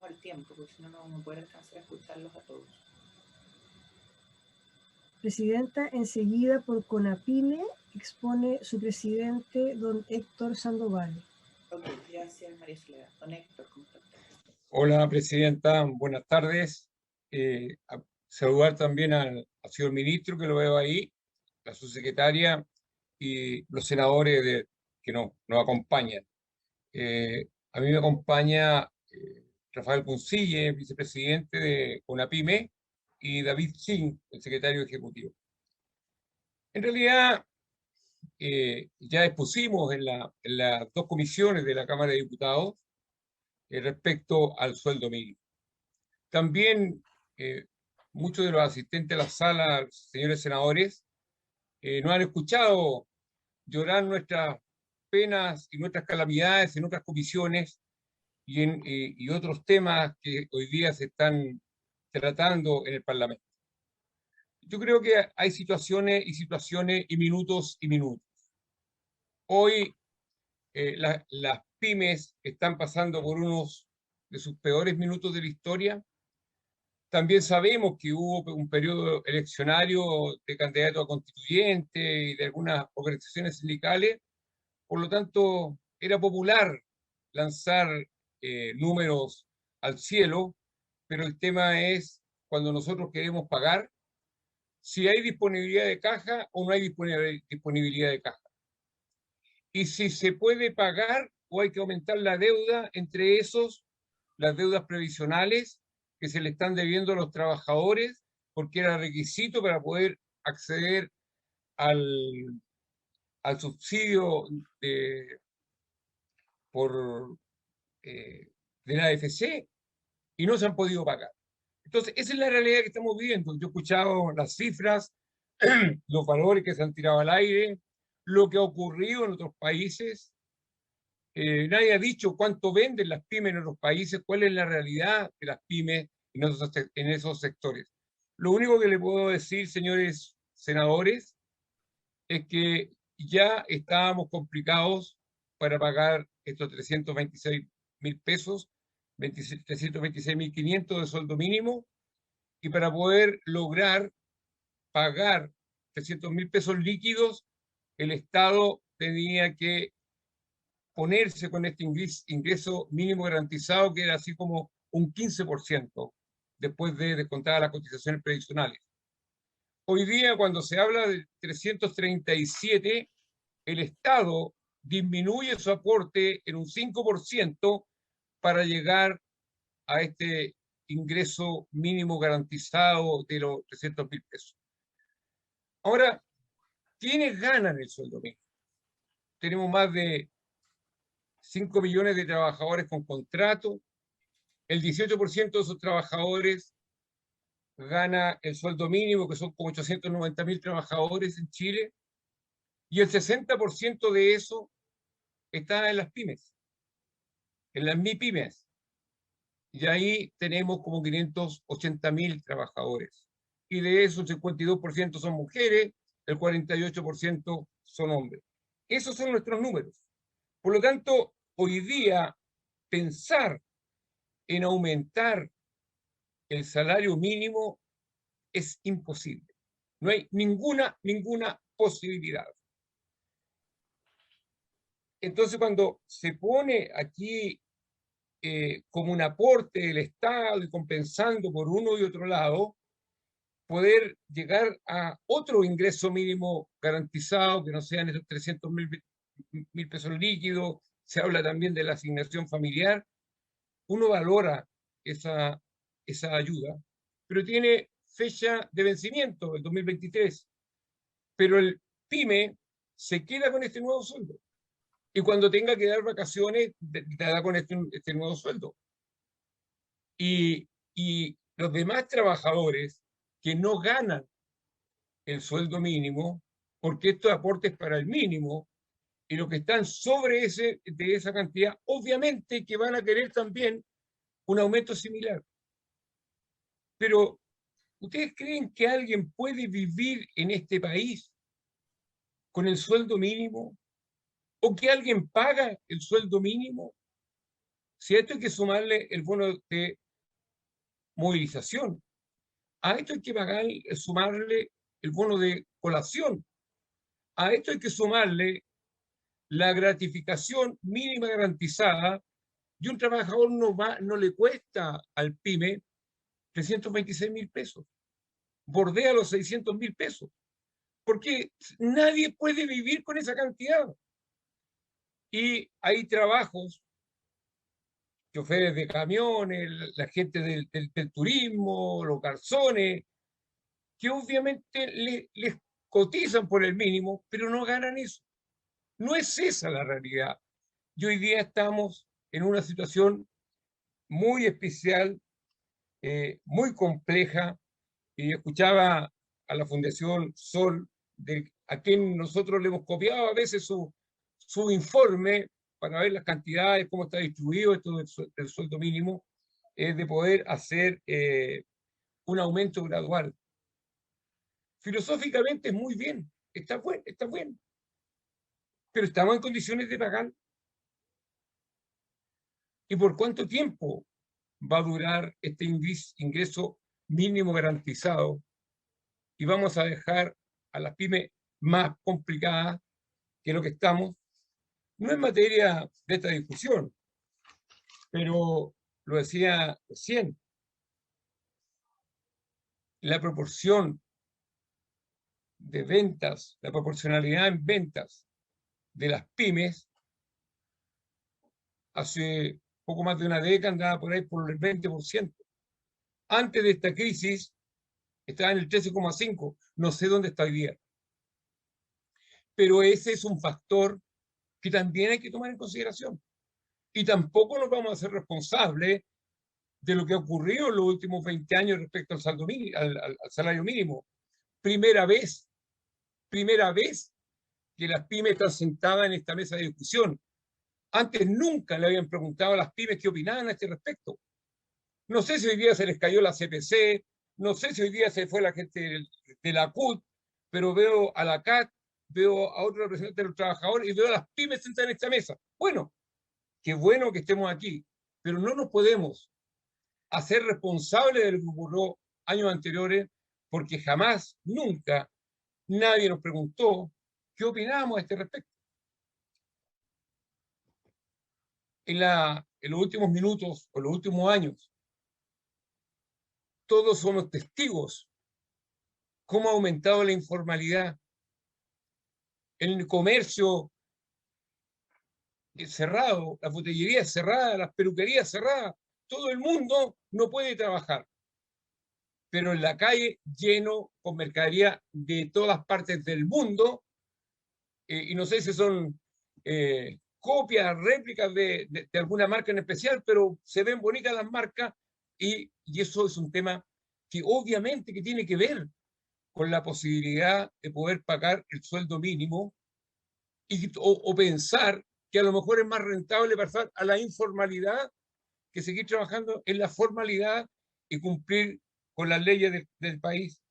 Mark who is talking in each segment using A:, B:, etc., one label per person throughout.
A: el tiempo, porque si no, no puede alcanzar a escucharlos a todos.
B: Presidenta, enseguida por CONAPYME expone su presidente, don Héctor Sandoval.
A: Ok, gracias María Soledad. Don Héctor, ¿cómo está usted?
C: Hola, Presidenta, buenas tardes. Saludar también al señor ministro, que lo veo ahí, la subsecretaria y los senadores que nos acompañan. A mí me acompaña Rafael Puncille, vicepresidente de CONAPYME, y David Singh, el secretario ejecutivo. En realidad, ya expusimos en las dos comisiones de la Cámara de Diputados respecto al sueldo mínimo. También muchos de los asistentes a la sala, señores senadores, nos han escuchado llorar nuestras penas y nuestras calamidades en otras comisiones y otros temas que hoy día se están tratando en el Parlamento. Yo creo que hay situaciones y minutos y minutos. Hoy las pymes están pasando por unos de sus peores minutos de la historia. También sabemos que hubo un periodo eleccionario de candidatos a constituyente y de algunas organizaciones sindicales. Por lo tanto, era popular lanzar números al cielo, pero el tema es cuando nosotros queremos pagar, si hay disponibilidad de caja o no hay disponibilidad de caja. Y si se puede pagar o hay que aumentar la deuda, entre esos, las deudas previsionales que se le están debiendo a los trabajadores, porque era requisito para poder acceder al subsidio de la AFC, y no se han podido pagar. Entonces, esa es la realidad que estamos viviendo. Yo he escuchado las cifras, los valores que se han tirado al aire, lo que ha ocurrido en otros países. Nadie ha dicho cuánto venden las pymes en otros países, cuál es la realidad de las pymes en esos sectores. Lo único que le puedo decir, señores senadores, es que ya estábamos complicados para pagar estos 326.000 pesos, 326.500 de sueldo mínimo, y para poder lograr pagar 300.000 pesos líquidos, el Estado tenía que ponerse con este ingreso mínimo garantizado, que era así como un 15% después de descontar las cotizaciones previsionales. Hoy día, cuando se habla de 337, el Estado disminuye su aporte en un 5% para llegar a este ingreso mínimo garantizado de los 300.000 pesos. Ahora, ¿quiénes ganan el sueldo mínimo? Tenemos más de 5 millones de trabajadores con contrato. El 18% de esos trabajadores gana el sueldo mínimo, que son como 890.000 trabajadores en Chile, y el 60% de eso está en las pymes, en las MIPYMES. Y ahí tenemos como 580.000 trabajadores. Y de esos, el 52% son mujeres, el 48% son hombres. Esos son nuestros números. Por lo tanto, hoy día, pensar en aumentar el salario mínimo es imposible. No hay ninguna posibilidad. Entonces, cuando se pone aquí como un aporte del Estado y compensando por uno y otro lado, poder llegar a otro ingreso mínimo garantizado, que no sean esos 300.000 pesos líquidos, se habla también de la asignación familiar, uno valora esa ayuda, pero tiene fecha de vencimiento, el 2023, pero el PYME se queda con este nuevo sueldo. Y cuando tenga que dar vacaciones, te da con este nuevo sueldo. Y los demás trabajadores que no ganan el sueldo mínimo, porque estos aportes para el mínimo, y los que están sobre de esa cantidad, obviamente que van a querer también un aumento similar. Pero, ¿ustedes creen que alguien puede vivir en este país con el sueldo mínimo? ¿O que alguien paga el sueldo mínimo? Si a esto hay que sumarle el bono de movilización, a esto hay que sumarle el bono de colación, a esto hay que sumarle la gratificación mínima garantizada, y un trabajador no le cuesta al PYME 326.000 pesos, bordea los 600.000 pesos, porque nadie puede vivir con esa cantidad. Y hay trabajos, choferes de camiones, la gente del turismo, los garzones, que obviamente les cotizan por el mínimo, pero no ganan eso. No es esa la realidad. Y hoy día estamos en una situación muy especial, muy compleja, y escuchaba a la Fundación Sol, a quien nosotros le hemos copiado a veces su informe para ver las cantidades, cómo está distribuido esto del sueldo mínimo, de poder hacer un aumento gradual. Filosóficamente es muy bien, está bueno, pero estamos en condiciones de pagar. ¿Y por cuánto tiempo va a durar este ingreso mínimo garantizado? Y vamos a dejar a las pymes más complicadas que lo que estamos. No es materia de esta discusión, pero lo decía recién, la proporción de ventas, la proporcionalidad en ventas de las pymes, hace poco más de una década andaba por ahí por el 20%. Antes de esta crisis estaba en el 13,5%, no sé dónde está hoy día. Pero ese es un factor que también hay que tomar en consideración. Y tampoco nos vamos a hacer responsables de lo que ha ocurrido en los últimos 20 años respecto al salario mínimo. Primera vez que las pymes están sentadas en esta mesa de discusión. Antes nunca le habían preguntado a las pymes qué opinaban a este respecto. No sé si hoy día se les cayó la CPC, no sé si hoy día se fue la gente de la CUT, pero veo a la CAT, veo a otros representantes de los trabajadores y veo a las pymes sentadas en esta mesa. Bueno, qué bueno que estemos aquí, pero no nos podemos hacer responsables de lo que ocurrió años anteriores, porque jamás, nunca, nadie nos preguntó qué opinábamos a este respecto. En los últimos minutos o los últimos años, todos somos testigos cómo ha aumentado la informalidad, el comercio cerrado, las botellerías cerradas, las peluquerías cerradas, todo el mundo no puede trabajar, pero en la calle lleno con mercadería de todas partes del mundo, y no sé si son copias, réplicas de alguna marca en especial, pero se ven bonitas las marcas, y eso es un tema que obviamente que tiene que ver con la posibilidad de poder pagar el sueldo mínimo o pensar que a lo mejor es más rentable pasar a la informalidad que seguir trabajando en la formalidad y cumplir con las leyes del país.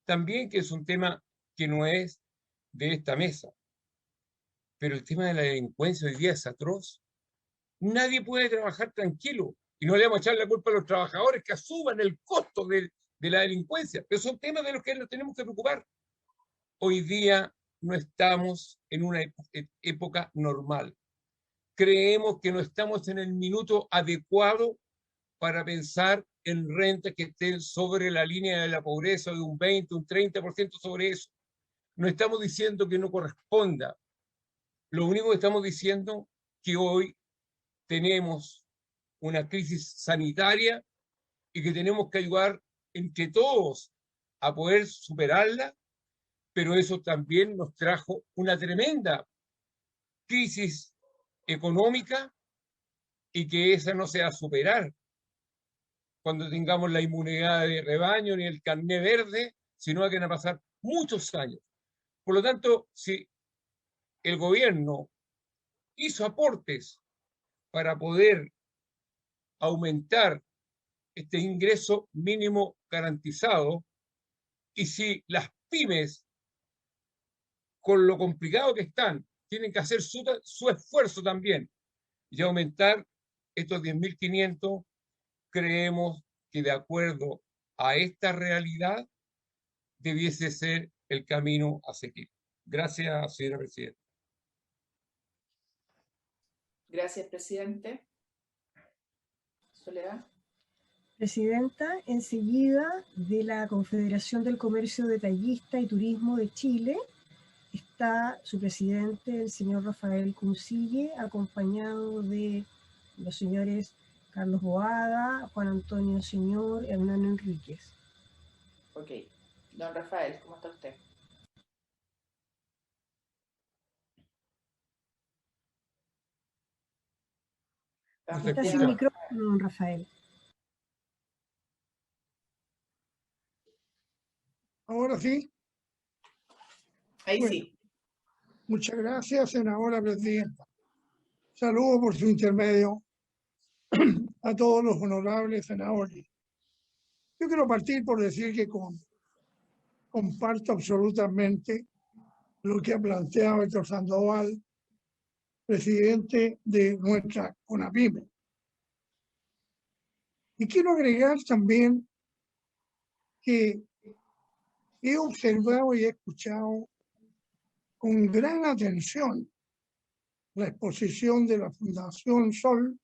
C: También que es un tema que no es de esta mesa, pero el tema de la delincuencia hoy día es atroz. Nadie puede trabajar tranquilo y no le vamos a echar la culpa a los trabajadores que asuman el costo de la delincuencia, pero son temas de los que nos tenemos que preocupar. Hoy día no estamos en una época normal. Creemos que no estamos en el minuto adecuado para pensar en rentas que estén sobre la línea de la pobreza de un 20, un 30% sobre eso. No estamos diciendo que no corresponda. Lo único que estamos diciendo es que hoy tenemos una crisis sanitaria y que tenemos que ayudar entre todos a poder superarla, pero eso también nos trajo una tremenda crisis económica y que esa no se va a superar cuando tengamos la inmunidad de rebaño ni el carné verde, sino que van a pasar muchos años. Por lo tanto, si el gobierno hizo aportes para poder aumentar este ingreso mínimo garantizado, y si las pymes, con lo complicado que están, tienen que hacer su esfuerzo también y aumentar estos 10.500, creemos que de acuerdo a esta realidad debiese ser el camino a seguir. Gracias, señora presidenta.
A: Gracias, presidente. Soledad.
B: Presidenta, enseguida de la Confederación del Comercio Detallista y Turismo de Chile está su presidente, el señor Rafael Cuncille, acompañado de los señores Carlos Boada, Juan Antonio Señor, Hernán Enríquez.
A: Ok. Don Rafael, ¿cómo está usted?
B: Está sin micrófono, don Rafael.
D: Ahora sí.
A: Ahí
D: Bueno,
A: sí.
D: muchas gracias, senadora presidenta. Saludo por su intermedio a todos los honorables senadores. Yo quiero partir por decir que comparto absolutamente lo que ha planteado Héctor Sandoval, presidente de nuestra CONAPYME. Y quiero agregar también que he observado y he escuchado con gran atención la exposición de la Fundación Sol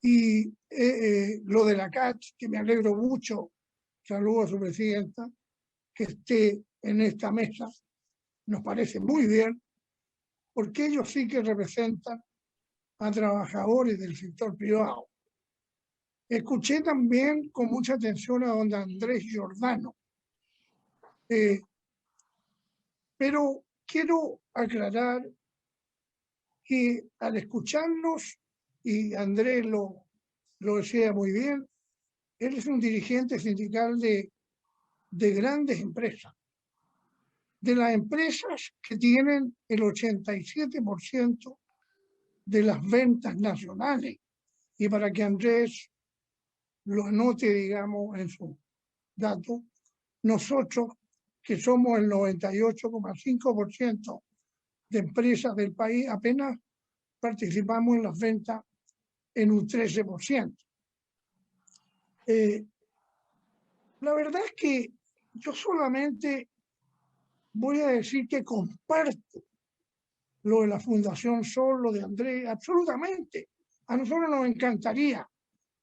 D: y lo de la CAT, que me alegro mucho, saludo a su presidenta, que esté en esta mesa, nos parece muy bien, porque ellos sí que representan a trabajadores del sector privado. Escuché también con mucha atención a don Andrés Giordano, pero quiero aclarar que al escucharnos, y Andrés lo decía muy bien, él es un dirigente sindical de grandes empresas, de las empresas que tienen el 87% de las ventas nacionales. Y para que Andrés lo anote, digamos, en su dato, nosotros, que somos el 98,5% de empresas del país, apenas participamos en las ventas en un 13%. La verdad es que yo solamente voy a decir que comparto lo de la Fundación Sol, lo de Andrés, absolutamente. A nosotros nos encantaría,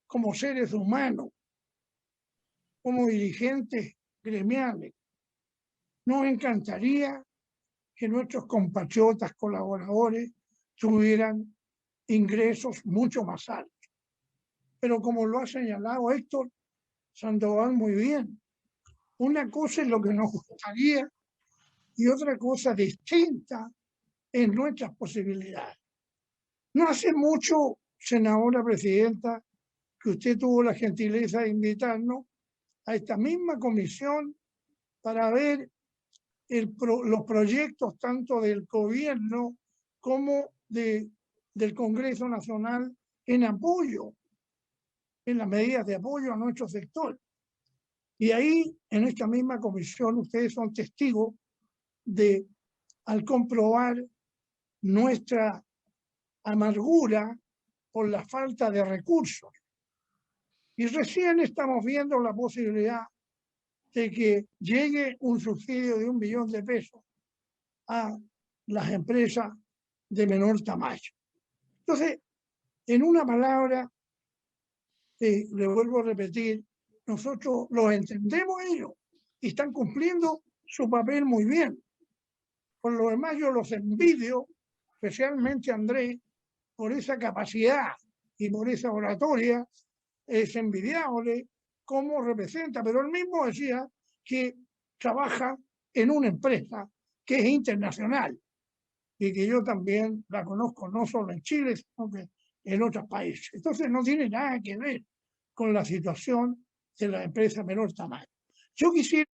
D: como seres humanos, como dirigentes gremiales, nos encantaría que nuestros compatriotas colaboradores tuvieran ingresos mucho más altos. Pero como lo ha señalado Héctor Sandoval muy bien, una cosa es lo que nos gustaría y otra cosa distinta en nuestras posibilidades. No hace mucho, senadora presidenta, que usted tuvo la gentileza de invitarnos a esta misma comisión para ver los proyectos tanto del gobierno como del Congreso Nacional en apoyo, en las medidas de apoyo a nuestro sector. Y ahí, en esta misma comisión, ustedes son testigos de, al comprobar nuestra amargura por la falta de recursos. Y recién estamos viendo la posibilidad de que llegue un subsidio de 1 millón de pesos a las empresas de menor tamaño. Entonces, en una palabra, le vuelvo a repetir, nosotros los entendemos ellos y están cumpliendo su papel muy bien. Por lo demás, yo los envidio, especialmente a Andrés, por esa capacidad y por esa oratoria. Es envidiable cómo representa, pero él mismo decía que trabaja en una empresa que es internacional y que yo también la conozco no solo en Chile, sino que en otros países. Entonces no tiene nada que ver con la situación de la empresa menor tamaño. Yo quisiera